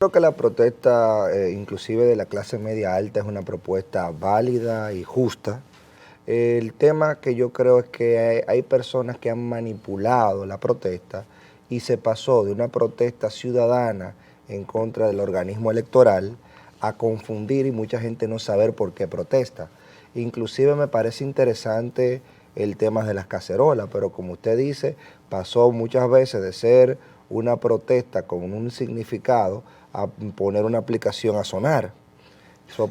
Creo que la protesta, inclusive de la clase media alta, es una propuesta válida y justa. El tema que yo creo es que hay personas que han manipulado la protesta y se pasó de una protesta ciudadana en contra del organismo electoral a confundir y mucha gente no saber por qué protesta. Inclusive me parece interesante el tema de las cacerolas, pero como usted dice, pasó muchas veces de ser una protesta con un significado a poner una aplicación a sonar.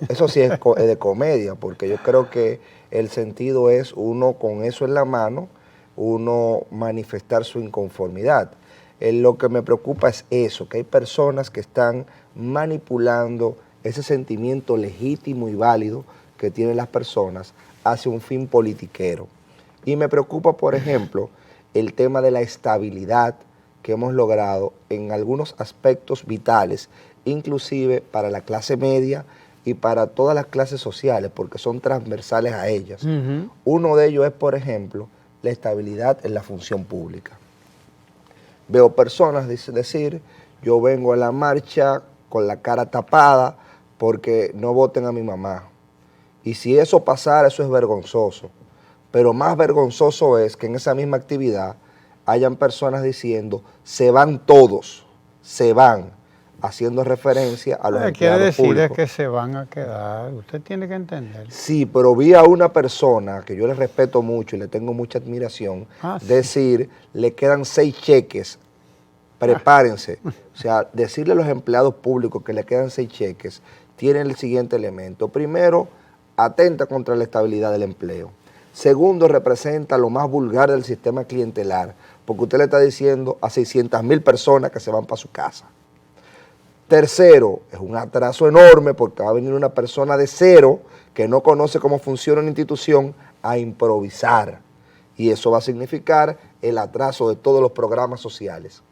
Eso sí es de comedia, porque yo creo que el sentido es uno con eso en la mano, uno manifestar su inconformidad. Lo que me preocupa es eso, que hay personas que están manipulando ese sentimiento legítimo y válido que tienen las personas hacia un fin politiquero. Y me preocupa, por ejemplo, el tema de la estabilidad que hemos logrado en algunos aspectos vitales, inclusive para la clase media y para todas las clases sociales, porque son transversales a ellas. Uno de ellos es, por ejemplo, la estabilidad en la función pública. Veo personas decir, yo vengo a la marcha con la cara tapada porque no voten a mi mamá. Y si eso pasara, eso es vergonzoso. Pero más vergonzoso es que en esa misma actividad hayan personas diciendo, se van todos, se van, haciendo referencia a los empleados públicos. Quiere decir es que se van a quedar, usted tiene que entender. Sí, pero vi a una persona que yo le respeto mucho y le tengo mucha admiración, decir, le quedan 6 cheques, prepárense. O sea, decirle a los empleados públicos que le quedan 6 cheques, tiene el siguiente elemento. Primero, atenta contra la estabilidad del empleo. Segundo, representa lo más vulgar del sistema clientelar, porque usted le está diciendo a 600,000 personas que se van para su casa. Tercero, es un atraso enorme porque va a venir una persona de cero que no conoce cómo funciona una institución a improvisar. Y eso va a significar el atraso de todos los programas sociales.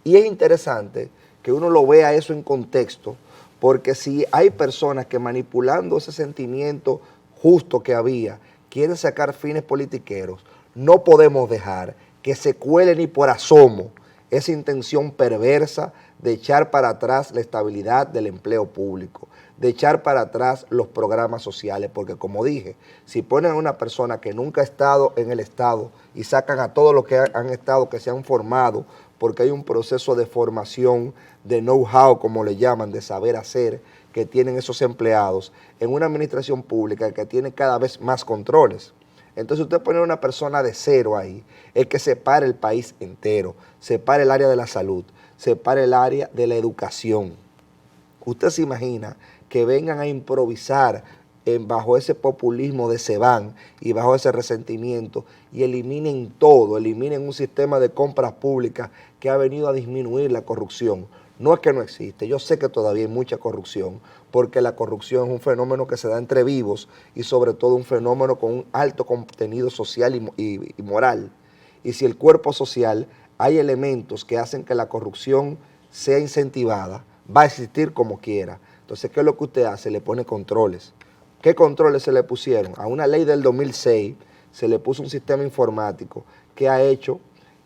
Y es interesante que uno lo vea eso en contexto, porque si hay personas que manipulando ese sentimiento justo que había, quieren sacar fines politiqueros, no podemos dejar que se cuele ni por asomo esa intención perversa de echar para atrás la estabilidad del empleo público, de echar para atrás los programas sociales, porque como dije, si ponen a una persona que nunca ha estado en el Estado y sacan a todos los que han estado, que se han formado, porque hay un proceso de formación, de know-how, como le llaman, de saber hacer, que tienen esos empleados en una administración pública que tiene cada vez más controles. Entonces usted pone a una persona de cero ahí, es que separa el país entero, separa el área de la salud, separa el área de la educación. Usted se imagina que vengan a improvisar bajo ese populismo de se van y bajo ese resentimiento y eliminen todo, eliminen un sistema de compras públicas que ha venido a disminuir la corrupción. No es que no existe, yo sé que todavía hay mucha corrupción, porque la corrupción es un fenómeno que se da entre vivos y sobre todo un fenómeno con un alto contenido social y moral. Y si el cuerpo social hay elementos que hacen que la corrupción sea incentivada, va a existir como quiera. Entonces, ¿qué es lo que usted hace? Le pone controles. ¿Qué controles se le pusieron? A una ley del 2006 se le puso un sistema informático que ha hecho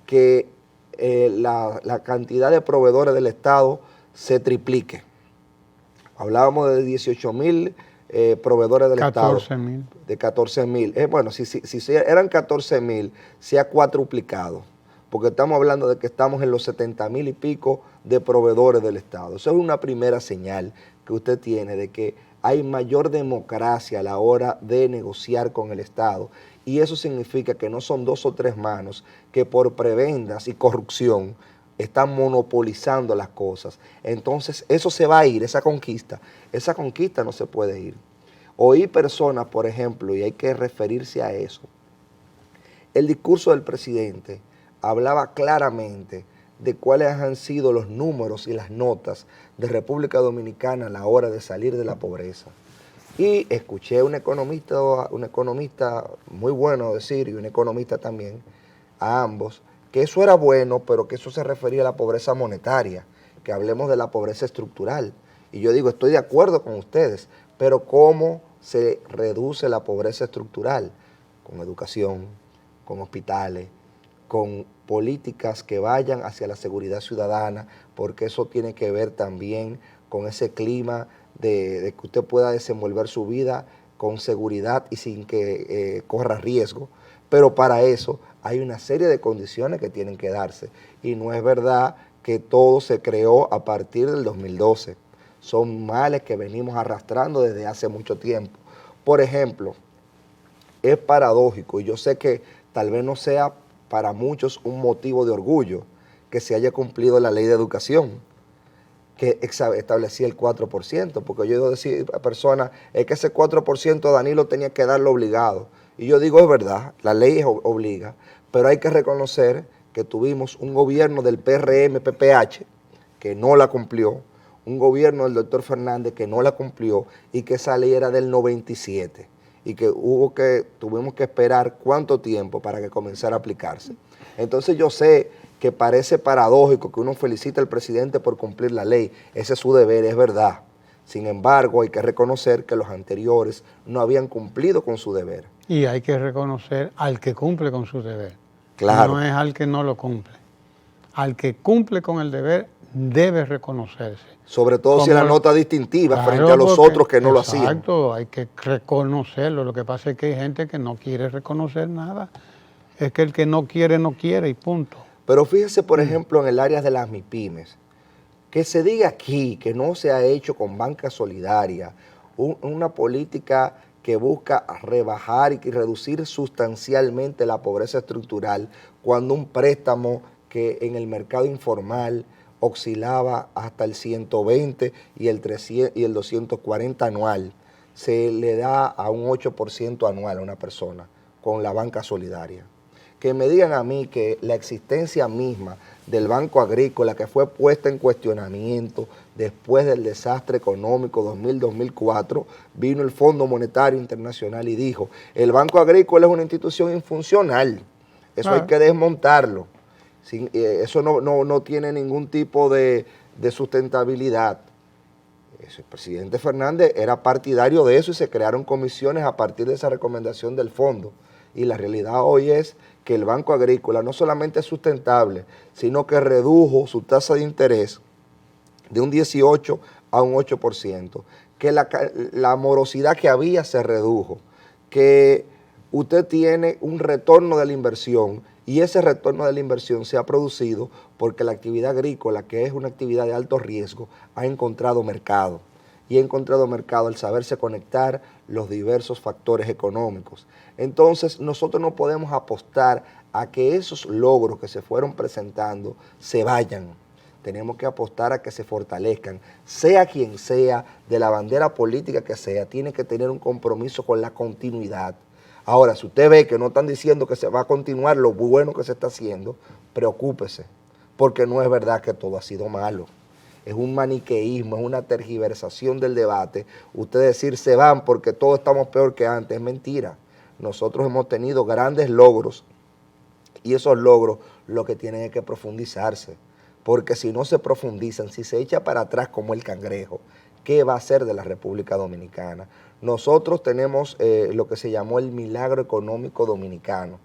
que la cantidad de proveedores del Estado se triplique. Hablábamos de 18,000 proveedores del Estado. 14,000. De 14,000. Bueno, si eran 14,000, se ha cuatruplicado, porque estamos hablando de que estamos en los 70,000 y pico de proveedores del Estado. Eso es una primera señal que usted tiene de que hay mayor democracia a la hora de negociar con el Estado. Y eso significa que no son 2 o 3 manos que por prebendas y corrupción están monopolizando las cosas. Entonces eso se va a ir, esa conquista no se puede ir. Oí personas, por ejemplo, y hay que referirse a eso, el discurso del presidente hablaba claramente de cuáles han sido los números y las notas de República Dominicana a la hora de salir de la pobreza. Y escuché a un economista muy bueno decir, y un economista también, a ambos, que eso era bueno, pero que eso se refería a la pobreza monetaria, que hablemos de la pobreza estructural. Y yo digo, estoy de acuerdo con ustedes, pero ¿cómo se reduce la pobreza estructural? Con educación, con hospitales, con políticas que vayan hacia la seguridad ciudadana, porque eso tiene que ver también con ese clima de que usted pueda desenvolver su vida con seguridad y sin que corra riesgo. Pero para eso hay una serie de condiciones que tienen que darse. Y no es verdad que todo se creó a partir del 2012. Son males que venimos arrastrando desde hace mucho tiempo. Por ejemplo, es paradójico, y yo sé que tal vez no sea para muchos un motivo de orgullo que se haya cumplido la ley de educación, que establecía el 4%, porque yo decir a personas, es que ese 4% Danilo tenía que darlo obligado. Y yo digo, es verdad, la ley obliga, pero hay que reconocer que tuvimos un gobierno del PRM-PPH que no la cumplió, un gobierno del doctor Fernández que no la cumplió y que esa ley era del 97 y que tuvimos que esperar cuánto tiempo para que comenzara a aplicarse. Entonces yo sé que parece paradójico que uno felicite al presidente por cumplir la ley, ese es su deber, es verdad. Sin embargo, hay que reconocer que los anteriores no habían cumplido con su deber. Y hay que reconocer al que cumple con su deber. Claro. No es al que no lo cumple. Al que cumple con el deber debe reconocerse. Sobre todo si es la nota distintiva frente a los otros que no lo hacían. Exacto, hay que reconocerlo. Lo que pasa es que hay gente que no quiere reconocer nada. Es que el que no quiere y punto. Pero fíjese, por ejemplo, en el área de las MIPYMES, que se diga aquí que no se ha hecho con banca solidaria una política que busca rebajar y reducir sustancialmente la pobreza estructural, cuando un préstamo que en el mercado informal oscilaba hasta el 120 y el 240 anual, se le da a un 8% anual a una persona con la banca solidaria. Que me digan a mí que la existencia misma del Banco Agrícola, que fue puesta en cuestionamiento después del desastre económico 2000-2004, vino el Fondo Monetario Internacional y dijo, el Banco Agrícola es una institución infuncional, eso hay que desmontarlo, eso no tiene ningún tipo de sustentabilidad. El presidente Fernández era partidario de eso y se crearon comisiones a partir de esa recomendación del fondo. Y la realidad hoy es que el Banco Agrícola no solamente es sustentable, sino que redujo su tasa de interés de un 18 a un 8%, que la morosidad que había se redujo, que usted tiene un retorno de la inversión y ese retorno de la inversión se ha producido porque la actividad agrícola, que es una actividad de alto riesgo, ha encontrado mercado. Y ha encontrado mercado al saberse conectar los diversos factores económicos. Entonces, nosotros no podemos apostar a que esos logros que se fueron presentando se vayan. Tenemos que apostar a que se fortalezcan. Sea quien sea, de la bandera política que sea, tiene que tener un compromiso con la continuidad. Ahora, si usted ve que no están diciendo que se va a continuar lo bueno que se está haciendo, preocúpese, porque no es verdad que todo ha sido malo. Es un maniqueísmo, es una tergiversación del debate. Usted decir se van porque todos estamos peor que antes, es mentira. Nosotros hemos tenido grandes logros y esos logros lo que tienen es que profundizarse. Porque si no se profundizan, si se echa para atrás como el cangrejo, ¿qué va a hacer de la República Dominicana? Nosotros tenemos lo que se llamó el milagro económico dominicano.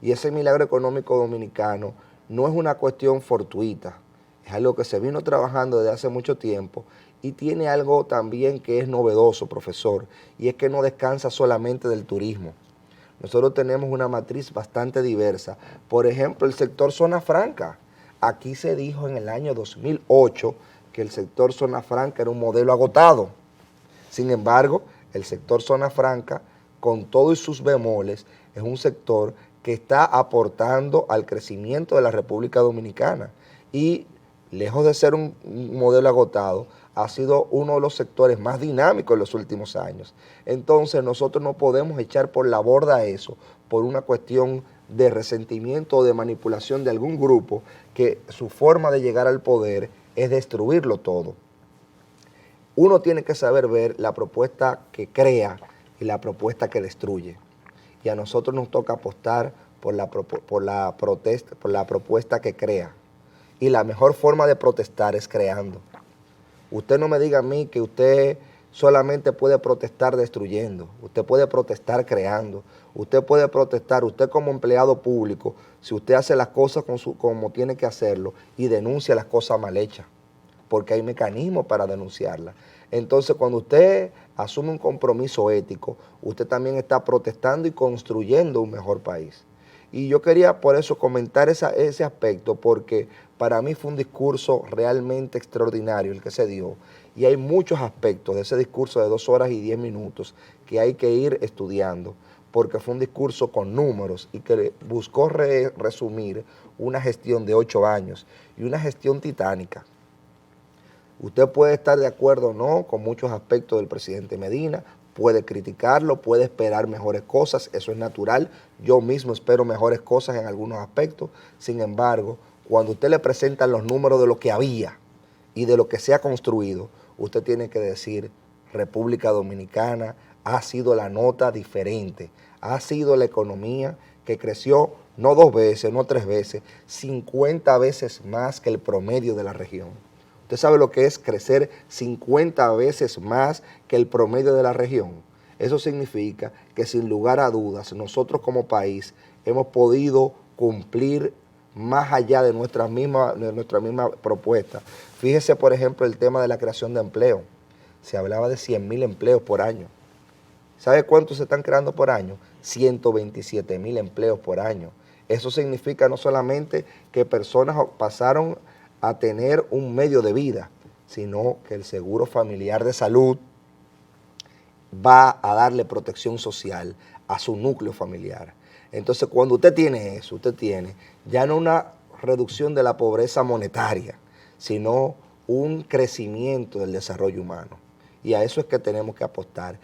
Y ese milagro económico dominicano no es una cuestión fortuita. Es algo que se vino trabajando desde hace mucho tiempo y tiene algo también que es novedoso, profesor, y es que no descansa solamente del turismo. Nosotros tenemos una matriz bastante diversa. Por ejemplo, el sector zona franca. Aquí se dijo en el año 2008 que el sector zona franca era un modelo agotado. Sin embargo, el sector zona franca, con todos sus bemoles, es un sector que está aportando al crecimiento de la República Dominicana y lejos de ser un modelo agotado, ha sido uno de los sectores más dinámicos en los últimos años. Entonces nosotros no podemos echar por la borda eso por una cuestión de resentimiento o de manipulación de algún grupo que su forma de llegar al poder es destruirlo todo. Uno tiene que saber ver la propuesta que crea y la propuesta que destruye. Y a nosotros nos toca apostar por la propuesta que crea. Y la mejor forma de protestar es creando. Usted no me diga a mí que usted solamente puede protestar destruyendo, usted puede protestar creando, usted puede protestar, usted como empleado público, si usted hace las cosas como tiene que hacerlo y denuncia las cosas mal hechas, porque hay mecanismos para denunciarlas. Entonces, cuando usted asume un compromiso ético, usted también está protestando y construyendo un mejor país. Y yo quería por eso comentar ese aspecto, porque para mí fue un discurso realmente extraordinario el que se dio. Y hay muchos aspectos de ese discurso de 2 horas y 10 minutos que hay que ir estudiando, porque fue un discurso con números y que buscó resumir una gestión de 8 años y una gestión titánica. Usted puede estar de acuerdo o no con muchos aspectos del presidente Medina, puede criticarlo, puede esperar mejores cosas, eso es natural. Yo mismo espero mejores cosas en algunos aspectos. Sin embargo, cuando usted le presenta los números de lo que había y de lo que se ha construido, usted tiene que decir, República Dominicana ha sido la nota diferente, ha sido la economía que creció no 2 veces, no 3 veces, 50 veces más que el promedio de la región. ¿Usted sabe lo que es crecer 50 veces más que el promedio de la región? Eso significa que sin lugar a dudas nosotros como país hemos podido cumplir más allá de nuestra misma propuesta. Fíjese, por ejemplo, el tema de la creación de empleo. Se hablaba de 100.000 empleos por año. ¿Sabe cuántos se están creando por año? 127.000 empleos por año. Eso significa no solamente que personas pasaron a tener un medio de vida, sino que el seguro familiar de salud va a darle protección social a su núcleo familiar. Entonces, cuando usted tiene eso, usted tiene ya no una reducción de la pobreza monetaria, sino un crecimiento del desarrollo humano. Y a eso es que tenemos que apostar.